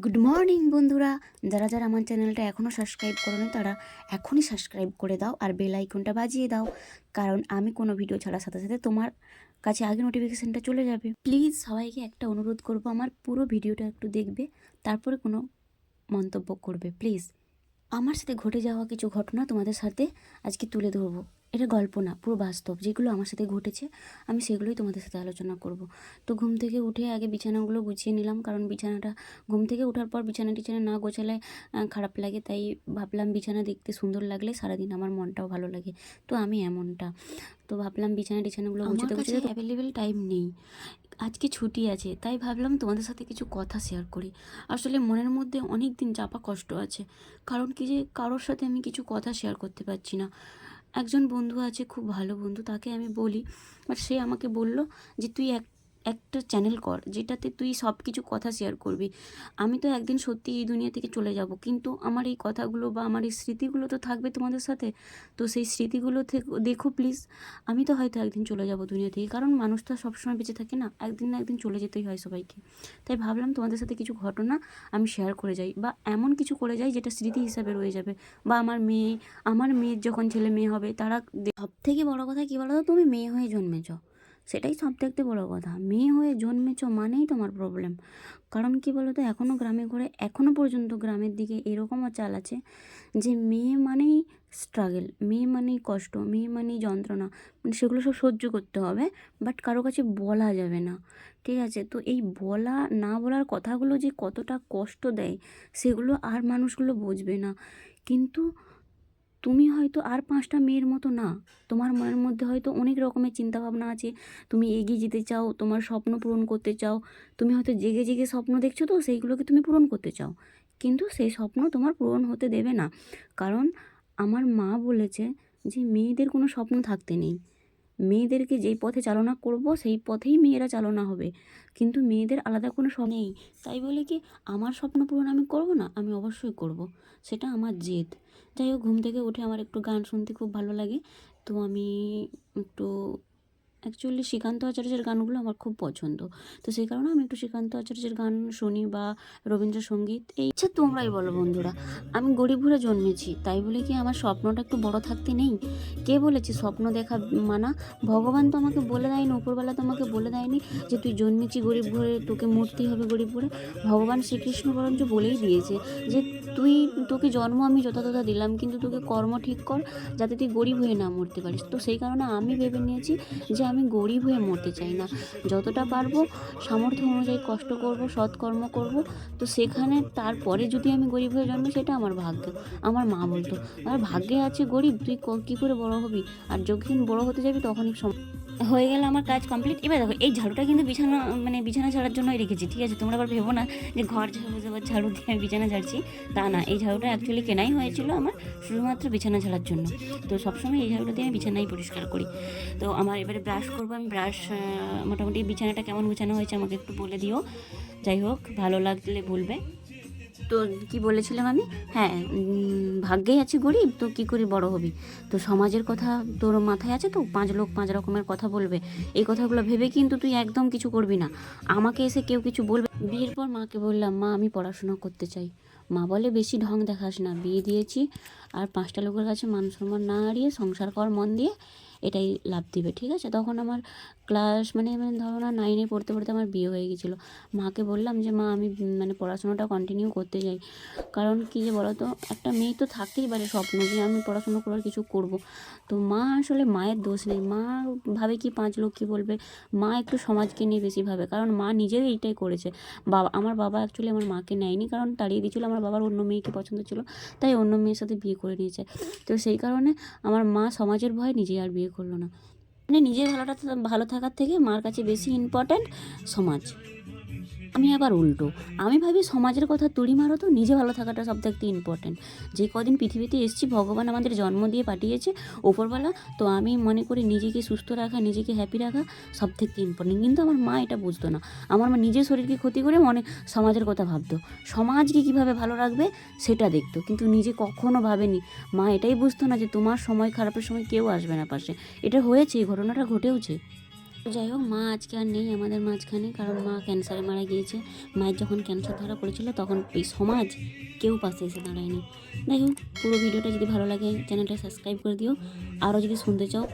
Good morning বন্ধুরা, যারা যারা আমার চ্যানেলটা এখনও সাবস্ক্রাইব করোনি তারা এখনই সাবস্ক্রাইব করে দাও আর বেল আইকনটা বাজিয়ে দাও, কারণ আমি কোনো ভিডিও ছাড়ার সাথে সাথে তোমার কাছে আগে নোটিফিকেশানটা চলে যাবে। প্লিজ সবাইকে একটা অনুরোধ করবো, আমার পুরো ভিডিওটা একটু দেখবে, তারপরে কোনো মন্তব্য করবে প্লিজ। আমার সাথে ঘটে যাওয়া কিছু ঘটনা তোমাদের সাথে আজকে তুলে ধরবো। এটা গল্প না, পুরো বাস্তব, যেগুলো আমার সাথে ঘটেছে আমি সেগুলোই তোমাদের সাথে আলোচনা করব। তো ঘুম থেকে উঠে আগে বিছানাগুলো গুছিয়ে নিলাম, কারণ বিছানাটা ঘুম থেকে ওঠার পর বিছানা টিছানা না গোছালে খারাপ লাগে, তাই ভাবলাম বিছানা দেখতে সুন্দর লাগলে সারাদিন আমার মনটাও ভালো লাগে। তো আমি এমনটা, তো ভাবলাম বিছানা টিছানাগুলো গুছাতে গুছাতে অ্যাভেলেবেল টাইম নেই, আজকে ছুটি আছে, তাই ভাবলাম তোমাদের সাথে কিছু কথা শেয়ার করি। আসলে মনের মধ্যে অনেক দিন চাপা কষ্ট আছে, কারণ কি যে কারোর সাথে আমি কিছু কথা শেয়ার করতে পারছি না। একজন বন্ধু আছে, খুব ভালো বন্ধু, তাকে আমি বলি, বাট সে আমাকে বলল যে তুই একটা চ্যানেল কর যেটাতে তুই সব কিছু কথা শেয়ার করবি। আমি তো একদিন সত্যি এই দুনিয়া থেকে চলে যাব, কিন্তু আমার এই কথাগুলো বা আমার এই স্মৃতিগুলো তো থাকবে তোমাদের সাথে। তো সেই স্মৃতিগুলো থেকে দেখো প্লিজ। আমি তো হয়তো একদিন চলে যাব দুনিয়া থেকে, কারণ মানুষ তো সবসময় বেঁচে থাকে না, একদিন না একদিন চলে যেতেই হয় সবাইকে। তাই ভাবলাম তোমাদের সাথে কিছু ঘটনা আমি শেয়ার করে যাই, বা এমন কিছু করে যাই যেটা স্মৃতি হিসাবে রয়ে যাবে। বা আমার মেয়ের যখন ছেলে মেয়ে হবে তারা, সব থেকে বড় কথা কী বলো তো, তুমি মেয়ে হয়ে জন্মেছ, সেটাই সব থেকে বড় কথা। মেয়ে হয়ে জন্মেছ মানেই তোমার প্রবলেম। কারণ কি বলো তো, এখনও গ্রামে ঘরে, এখনও পর্যন্ত গ্রামের দিকে এরকমও চাল আছে যে মেয়ে মানেই স্ট্রাগল, মেয়ে মানেই কষ্ট, মেয়ে মানেই যন্ত্রণা, মানে সেগুলো সব সহ্য করতে হবে, বাট কারো কাছে বলা যাবে না। ঠিক আছে, তো এই বলা না বলার কথাগুলো যে কতটা কষ্ট দেয় সেগুলো আর মানুষগুলো বুঝবে না। কিন্তু তুমি হয়তো আর 5টা মেয়ের মতো না, তোমার মনের মধ্যে হয়তো অনেক রকমের চিন্তাভাবনা আছে, তুমি এগিয়ে যেতে চাও, তোমার স্বপ্ন পূরণ করতে চাও, তুমি হয়তো জেগে জেগে স্বপ্ন দেখছো, তো সেইগুলোকে তুমি পূরণ করতে চাও, কিন্তু সেই স্বপ্ন তোমার পূরণ হতে দেবে না। কারণ আমার মা বলেছে যে মেয়েদের কোনো স্বপ্ন থাকতে নেই, মেয়েদেরকে যেই পথে চালনা করব সেই পথেই মেয়েরা চালনা হবে, কিন্তু মেয়েদের আলাদা কোনো স্বপ্ন নেই। তাই বলে কি আমার স্বপ্ন পূরণ আমি করব না? আমি অবশ্যই করব, সেটা আমার জেদ। যাই হোক, ঘুম থেকে উঠে আমার একটু গান শুনতে খুব ভালো লাগে, তো আমি একটু, অ্যাকচুয়ালি শ্রীকান্ত আচার্যের গানগুলো আমার খুব পছন্দ, তো সেই কারণে আমি একটু শ্রীকান্ত আচার্যের গান শুনি বা রবীন্দ্রসঙ্গীত। এই ইচ্ছা তোমরাই বলো বন্ধুরা, আমি গরিব ঘরে জন্মেছি, তাই বলে কি আমার স্বপ্নটা একটু বড় থাকতে নেই? কে বলেছে স্বপ্ন দেখা মানা? ভগবান তো আমাকে বলে দেয়নি, উপরবেলা তো আমাকে বলে দেয়নি যে তুই জন্মেছি গরিব ঘরে, তোকে মরতেই হবে গরিব ঘরে। ভগবান শ্রীকৃষ্ণ বরঞ্চ বলেই দিয়েছে যে তোকে জন্ম আমি যথাযথা দিলাম, কিন্তু তোকে কর্ম ঠিক কর যাতে তুই গরিব হয়ে না মরতে পারিস। তো সেই কারণে আমি ভেবে নিয়েছি যে আমি গরিব হয়ে মরতে চাই না, যতটা পারবো সামর্থ্য অনুযায়ী কষ্ট করব, সৎকর্ম করব। তো সেখানে তারপরে যদি আমি গরিব হয়ে জন্মে সেটা আমার ভাগ্য। আমার মা বলতো, আর ভাগ্যে আছে গরিব, তুই কী করে বড় হবি, আর যখন বড় হতে যাবি তখনই হয়ে গেল আমার কাজ কমপ্লিট। এবার দেখো, এই ঝাড়ুটা কিন্তু বিছানা ঝাড়ার জন্যই রেখেছি, ঠিক আছে? তোমরা আবার ভেবো না যে ঘর ঝাড়ু দিয়ে আমি বিছানা ঝাড়ছি, তা না। এই ঝাড়ুটা অ্যাকচুয়ালি কেনাই হয়েছিল আমার শুধুমাত্র বিছানা ঝাড়ার জন্য। তো সবসময় এই ঝাড়ুটা দিয়ে আমি বিছানাই পরিষ্কার করি। তো আমার এবারে ব্রাশ করবো, আমি ব্রাশ, মোটামুটি বিছানাটা কেমন গোছানো হয়েছে আমাকে একটু বলে দিও। যাই হোক, ভালো লাগলে বলবে। তো কি বলেছিলাম আমি? হ্যাঁ, ভাগ্যেই আছে গরিব, তো কী করে বড় হবি? তো সমাজের কথা তোর মাথায় আছে তো, 5 লোক 5 রকমের কথা বলবে, এই কথাগুলো ভেবে কিন্তু তুই একদম কিছু করবি না। আমাকে এসে কেউ কিছু বলবে। বিয়ের পর মাকে বললাম, মা আমি পড়াশোনা করতে চাই। মা বলে বেশি ঢং দেখাস না, বিয়ে দিয়েছি, আর 5টা লোকের কাছে মান সম্মান না হারিয়ে সংসার কর মন দিয়ে, এটাই লাভ দিবে, ঠিক আছে? তখন আমার ক্লাস ধরো না 9-এ পড়তে পড়তে আমার বিয়ে হয়ে গেছিলো। মাকে বললাম যে মা আমি পড়াশোনাটা কন্টিনিউ করতে চাই, কারণ কী যে বলো তো, একটা মেয়ে তো থাকতেই পারে স্বপ্ন যে আমি পড়াশোনা করার কিছু করব। তো মা, আসলে মায়ের দোষ নেই, মা ভাবে কি 5 লোক কী বলবে। মা একটু সমাজকে নিয়ে বেশি ভাবে, কারণ মা নিজেও এইটাই করেছে। আমার বাবা অ্যাকচুয়ালি আমার মাকে নেয়নি, কারণ তাড়িয়ে দিয়েছিলো, আমার বাবার অন্য মেয়েকে পছন্দ ছিল, তাই অন্য মেয়ের সাথে বিয়ে করে নিয়েছে। তো সেই কারণে আমার মা সমাজের ভয়ে নিজে আর বিয়ে করলো না। নিজের ভালো থাকার থেকে মার কাছে বেশি ইম্পর্ট্যান্ট সমাজ। আমি আবার উল্টো, আমি ভাবি সমাজের কথা তুড়ি মারো, তো নিজে ভালো থাকাটা সব থেকে ইম্পর্ট্যান্ট। যে কদিন পৃথিবীতে এসেছি ভগবান আমাদের জন্ম দিয়ে পাঠিয়েছে ওপরবেলা, তো আমি মনে করি নিজেকে সুস্থ রাখা, নিজেকে হ্যাপি রাখা সব থেকে ইম্পর্টেন্ট। কিন্তু আমার মা এটা বুঝতো না, আমার মা নিজের শরীরকে ক্ষতি করে সমাজের কথা ভাবতো, সমাজকে কীভাবে ভালো রাখবে সেটা দেখতো, কিন্তু নিজে কখনো ভাবেনি। মা এটাই বুঝতো না যে তোমার সময় খারাপের সময় কেউ আসবে না পাশে। এটা হয়েছে, এই ঘটনাটা ঘটেওছে। তো যাই হোক, মা আজকে আর নেই আমাদের মাঝখানে, কারণ মা ক্যান্সারে মারা গিয়েছে। মায়ের যখন ক্যান্সার ধরা পড়েছিল তখন এই সমাজ কেউ পাশে এসে দাঁড়ায়নি। যাই হোক, পুরো ভিডিওটা যদি ভালো লাগে চ্যানেলটা সাবস্ক্রাইব করে দিও। আরও যদি শুনতে চাও